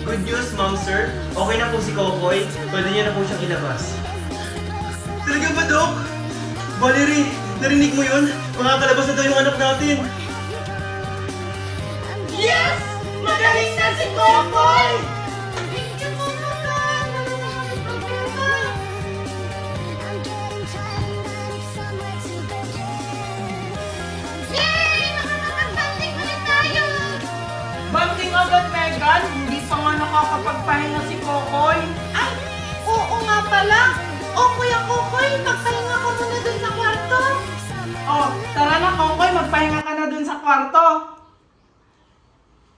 Good news, ma'am, sir. Okay na po si Kokoy. Pwede niya na po siyang ilabas. Talaga ba, Dok? Valerie, narinig mo yun? Makakalabas na daw yung anak natin. Yes! Magaling na si Kokoy! Yay! Nakakapag-banding ulit tayo! Banding agad, Megan! Hindi pa nga nakakapagpahinga si Kokoy. Ay, oo nga pala! O Kuya Kokoy, magpahinga ka muna dun sa kwarto. Oh, tara na, Kokoy. Magpahinga ka na dun sa kwarto.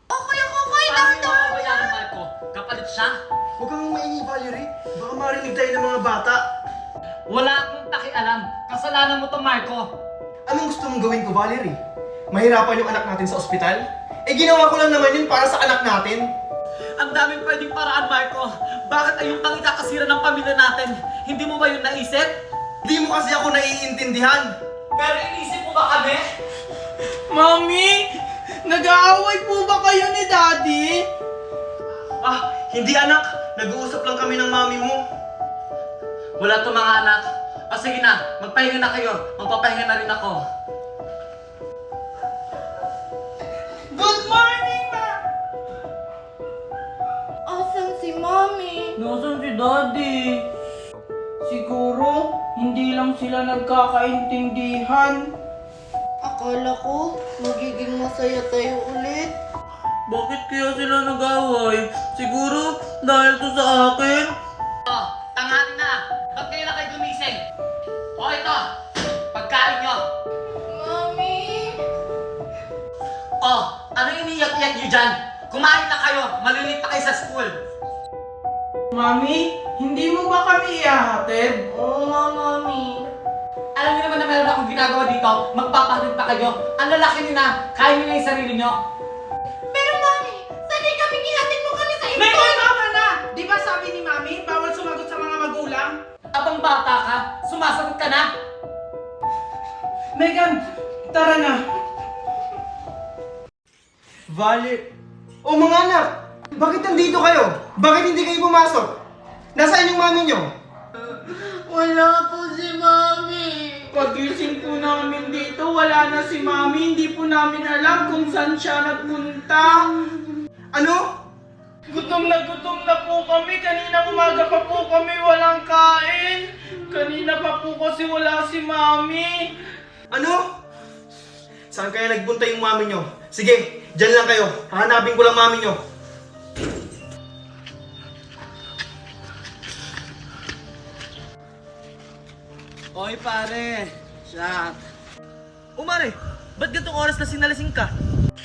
O Kuya Kokoy, Paano daw-daw! yung mabayaran, Marco? Kapalit siya? Huwag kang maingi, Valerie. Baka marinig tayo ng mga bata. Wala akong pakialam. Kasalanan mo to, Marco. Anong gusto mong gawin ko, Valerie? Mahirapan yung anak natin sa ospital? Eh, ginawa ko lang naman yun para sa anak natin. Ang daming pwedeng paraan, Marco. Bakit ayun pang ikakasira ng pamilya natin? Hindi mo ba yun naisip? Di mo kasi ako naiintindihan. Pero inisip mo ba kami? Mami! Nag-aaway po ba kayo ni Daddy? Ah, hindi anak. Nag-uusap lang kami ng mami mo. Wala to mga anak. O sige na, magpahinga na kayo. Magpapahinga na rin ako. Good morning, Ma! Asan si Mommy? Nasaan si Daddy? Siguro, hindi lang sila nagkakaintindihan. Akala ko, magiging masaya tayo ulit. Bakit kaya sila nag-aaway? Siguro, dahil to sa akin? Oh, tanghali na. Ba't kayo na kayo gumising? O ito, pagkain nyo. Mommy? Oh, ano iniyak-iyak nyo dyan? Kumain na kayo, malilate pa kayo sa school. Mami, hindi mo ba kami ihahatid? Oo nga, Mommy. Alam niyo naman na meron akong ginagawa dito, magpapahatid pa kayo. Ang lalaki niyo na, kaya niyo na yung sarili niyo. Pero Mommy, sanay kami ihatid mo kami sa Megan, school! tama na! Di ba sabi ni Mami, bawal sumagot sa mga magulang? Abang bata ka, sumasagot ka na. Megan, tara na. Oh, mga anak! Bakit nandito kayo? Bakit hindi kayo pumasok? Nasaan yung mami nyo? Wala po si Mommy. Pagising po namin dito, wala na si Mami. Hindi po namin alam kung saan siya nagpunta. Ano? Gutom na po kami. Kanina umaga pa po kami walang kain. Kanina pa po kasi wala si Mami. Ano? Saan kaya nagpunta yung mami nyo? Sige, dyan lang kayo. Hahanapin ko lang mami nyo. Oy pare, shot. Umare, ba't gantong oras na sinalasing ka?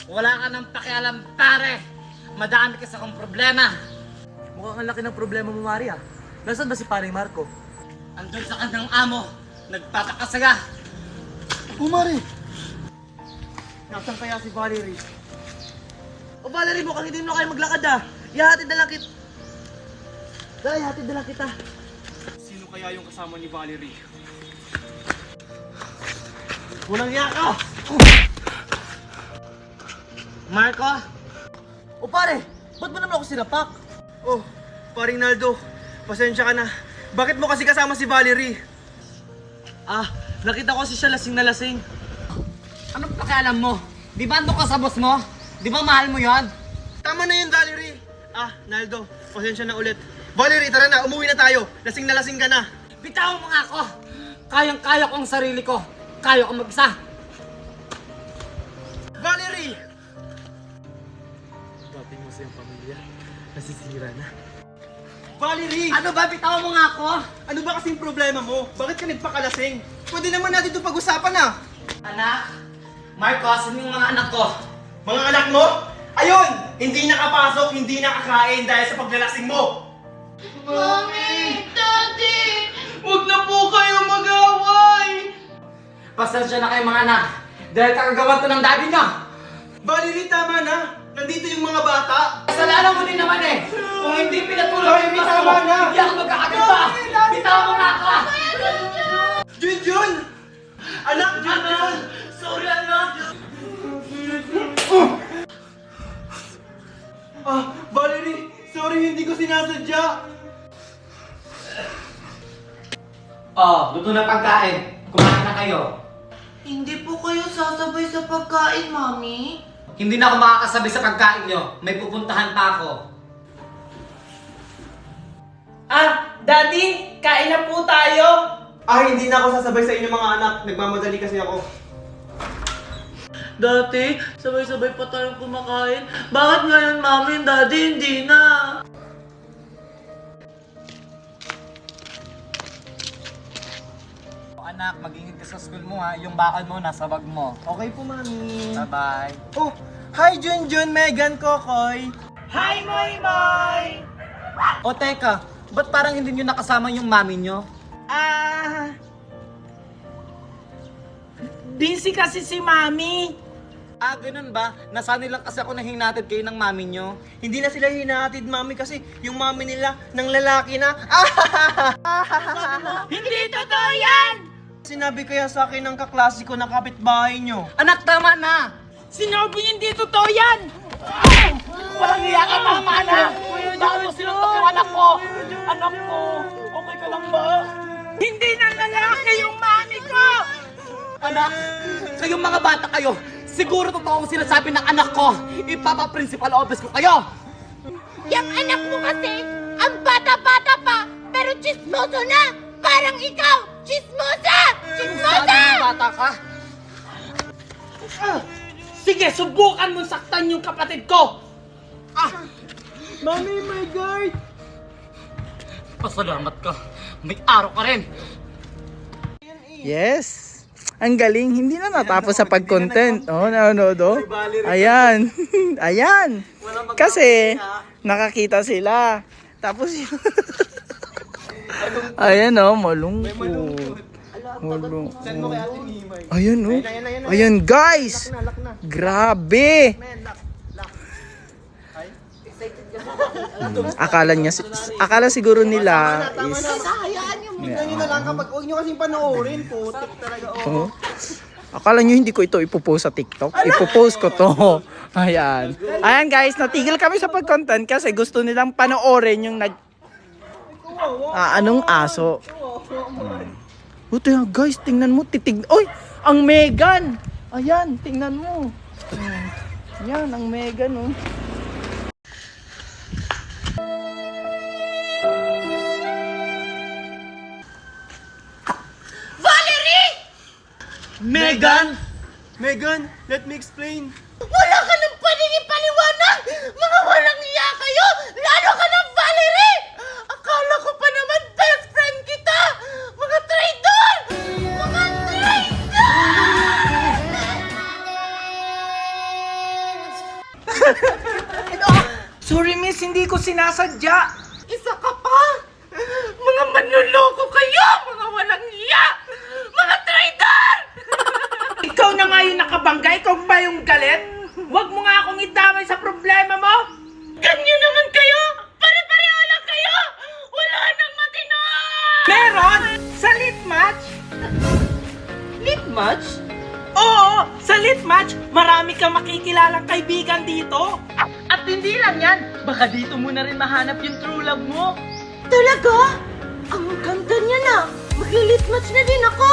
Wala ka nang pakialam pare. Madami kasi akong problema. Mukhang ang laki ng problema mo, Maria. Nasaan ba si Paring Marco? Andun sa kanyang amo, nagpapakasaya. Umare! Nasaan kaya si Valerie? O Valerie, mukhang hindi mo na kayo maglakad ah. Ihahatid na lang kita. Dala, ihahatid na lang kita. Sino kaya yung kasama ni Valerie? Walang yaka! Marco? O pare, ba't mo naman ako sinapak? Oh, paring Naldo, pasensya ka na. Bakit mo kasi kasama si Valerie? Ah, nakita ko si siya lasing na lasing. Anong pakialam mo? Di ba ando ka sa boss mo? Di ba mahal mo yon? Tama na yun, Valerie. Ah, Naldo, pasensya na ulit. Valerie, tara na, umuwi na tayo. Lasing na lasing ka na. Bitawan mo nga ako! Kayang-kaya ko ang sarili ko. Kaya ko mag-isa. Valerie! Dating mo sa iyong pamilya, nasisira na. Valerie! Ano ba? Bitawan mo nga ako! Ano ba kasing problema mo? Bakit ka nagpakalasing? Pwede naman natin ito pag-usapan na. Anak? Marco, saan yung mga anak ko? Mga anak mo? Ayun! Hindi nakapasok, hindi nakakain dahil sa paglalasing mo! Mommy! Daddy! Huwag na po kayo mag-aaway! Pasensya na kayo mga anak. Dahil kakagawan to ng daddy niyo. Valerie, tama na! Nandito yung mga bata! Kasalanan mo din naman eh. Kung hindi pinatuloy yung miss Tama mo, na. hindi ako magkakaganda. Bitawan mo nga ako! Junjun! Anak, Junjun! Sorry anak! Valerie, Sorry, hindi ko sinasadya. Oh, luto na pagkain. Kumain na kayo. Hindi po kayo sasabay sa pagkain, Mami. Hindi na ako makakasabay sa pagkain nyo. May pupuntahan pa ako. Daddy, kain na po tayo. Hindi na ako sasabay sa inyo mga anak. Nagmamadali kasi ako. Dati, sabay-sabay pa tayong kumakain. Bakit ngayon, Mami and Daddy, hindi na? Anak, mag-ingat ka sa school mo ha. Yung bakal mo, nasa bag mo. Okay po, Mami. Bye-bye. Oh, hi Junjun, Megan, Kokoy. Hi, Moy Moy! O teka, ba't parang hindi nyo nakasama yung mami nyo? Busy kasi si Mami. Ganun ba? Nasanay lang kasi ako na hinatid kayo ng mami nyo. Hindi na sila hinahatid, Mami, kasi yung mami nila ng lalaki na. Hindi totoo yan! Sinabi kaya sa akin ng kaklase ko na kapitbahay nyo. Anak, tama na! Sinabi niyo hindi totoo yan! Walang iya ka, Mama, anak! Bakit mo sinuntok yung anak ko? Anak ko, okay ka lang ba? Hindi na lalaki yung mami ko! Anak, kayong mga bata kayo, siguro totoo ang sinasabi ng anak ko. Ipapa-principal office ko kayo! Yung anak mo kasi, ang bata-bata pa, pero chismoso na! Parang ikaw! Chismosa! Sabi ng bata ka? Sige, subukan mo saktan yung kapatid ko! Mami, my God! Pasalamat ka. May araw ka rin. Yes! Ang galing, hindi na natapos sa pag-content. Oh, nanonood oh. Ayan. Ayan. Kasi, nakakita sila. Tapos yun. Ayan oh, malungkot. Malungkot. Send mo kay Ate Mimay. Ayan oh. Ayan. Ayan guys! Lock na. Grabe! Akala siguro nila is Tignan nyo na lang kapag huwag nyo kasing panoorin. Putik talaga. oh. Akala nyo hindi ko ito ipopost sa TikTok? Ipopost ko to. Ayan. Ayan guys, natigil kami sa pag-content kasi gusto nilang panoorin yung anong aso. Buti guys, tingnan mo, Oy, ang Megan! Ayan, tingnan mo. Ayan, ang Megan oh. Megan! Megan, let me explain. Wala ka nang pwedeng ipaliwanag! Mga walang iya kayo! Lalo ka ng Valerie! Akala ko pa naman best friend kita! Mga traitor! Mga traitor! Sorry miss, hindi ko sinasadya! Isa ka pa! Mga manloloko kayo! Mga walang iya! Mga traitor! Ikaw na nga yung nakabangga, ikaw ba yung galit? Huwag mo nga akong idamay sa problema mo! Ganyan naman kayo! Pare-pareho lang kayo! Wala nang matino! Meron! Sa lit match! Lit match? Oo! Sa lit match, marami kang makikilalang kaibigan dito! At hindi lang yan, baka dito mo na rin mahanap yung true love mo! Talaga? Ang ganda niya na! Mag-lit match na din ako!